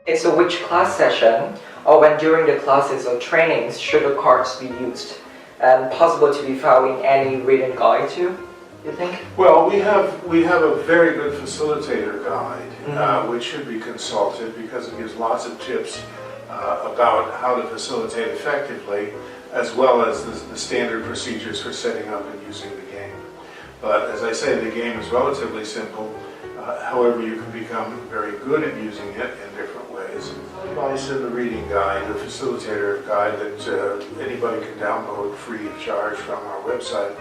Okay, so which class session or when during the classes or trainings should the cards be used and possible to be found in any written guide too, you think? Well, we have a very good facilitator guide, which should be consulted because it gives lots of tips about how to facilitate effectively, as well as the standard procedures for setting up and using the game. But as I say, the game is relatively simple. However, you can become very good at using it in different ways. Advice in the reading guide, the facilitator guide that anybody can download free of charge from our website.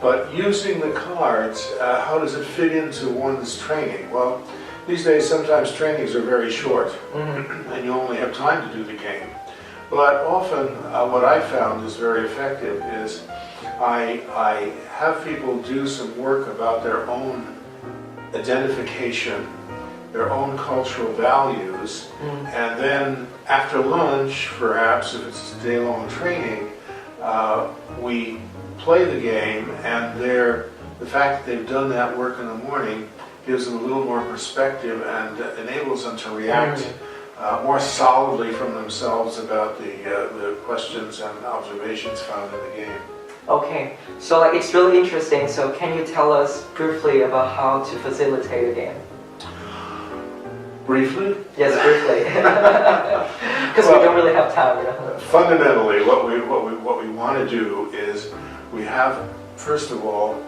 But using the cards, how does it fit into one's training? Well, these days sometimes trainings are very short and you only have time to do the game. But often what I found is very effective is I have people do some work about their own identification, their own cultural values, and then after lunch, perhaps if it's a day-long training, we play the game, and the fact that they've done that work in the morning gives them a little more perspective and enables them to react more solidly from themselves about the questions and observations found in the game. Okay, so like it's really interesting. So can you tell us briefly about how to facilitate a game? Briefly? Yes, briefly. Because we don't really have time. Fundamentally, what we want to do is we have, first of all,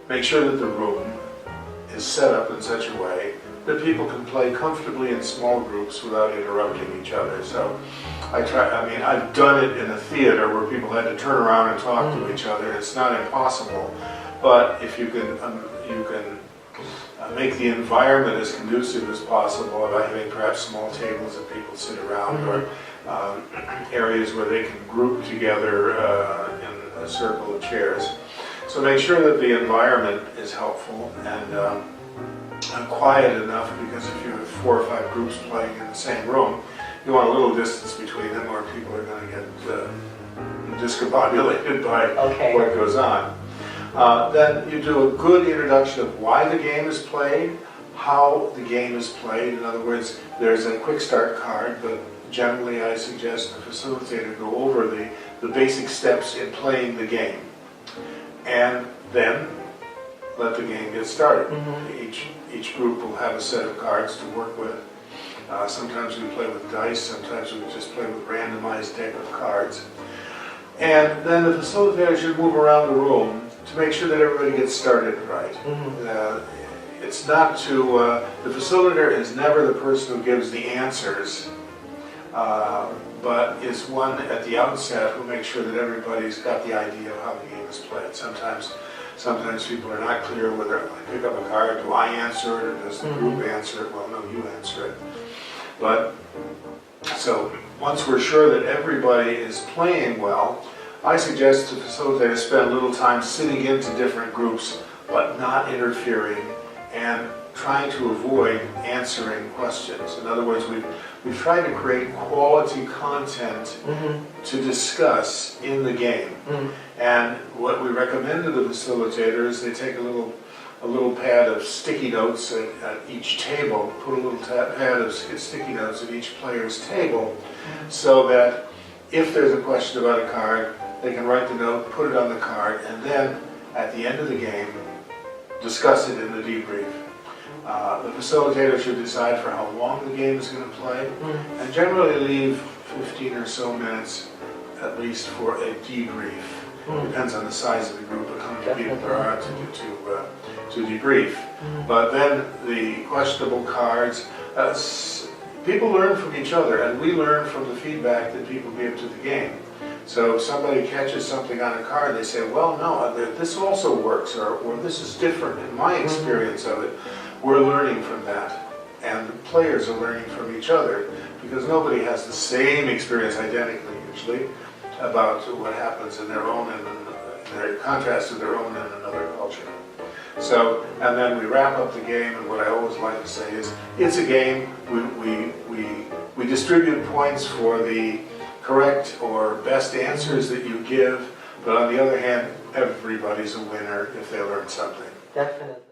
make sure that the room is set up in such a way that people can play comfortably in small groups without interrupting each other. So I've done it in a theater where people had to turn around and talk to each other. It's not impossible, but if you can make the environment as conducive as possible by having perhaps small tables that people sit around, or areas where they can group together in a circle of chairs. So make sure that the environment is helpful and quiet enough, because if you have 4 or 5 groups playing in the same room, you want a little distance between them or people are going to get discombobulated by what goes on. Then you do a good introduction of why the game is played, how the game is played. In other words, there's a quick start card, but generally I suggest the facilitator go over the basic steps in playing the game. And then let the game get started. Each group will have a set of cards to work with. Sometimes we play with dice, sometimes we just play with randomized deck of cards. And then the facilitator should move around the room to make sure that everybody gets started right. It's not to, the facilitator is never the person who gives the answers, but is one at the outset who makes sure that everybody's got the idea of how the game is played. Sometimes people are not clear whether I pick up a card, do I answer it, or does the group answer it? Well, no, you answer it. But, so once we're sure that everybody is playing well, I suggest to facilitators spend a little time sitting into different groups, but not interfering and trying to avoid answering questions. In other words, we've tried to create quality content to discuss in the game. And what we recommend to the facilitator is they take a little pad of sticky notes at each table, put a little pad of sticky notes at each player's table, so that if there's a question about a card, they can write the note, put it on the card, and then at the end of the game, discuss it in the debrief. The facilitator should decide for how long the game is going to play, and generally leave 15 or so minutes at least for a debrief. Depends on the size of the group and how many people there are to debrief. But then the questionable cards, people learn from each other, and we learn from the feedback that people give to the game. So if somebody catches something on a card, they say, well, no, this also works, or this is different in my experience of it. We're learning from that, and the players are learning from each other, because nobody has the same experience identically, usually, about what happens in their own and their contrast to their own in another culture. So, and then we wrap up the game, and what I always like to say is, it's a game. We distribute points for the correct or best answers that you give, but on the other hand, everybody's a winner if they learn something. Definitely.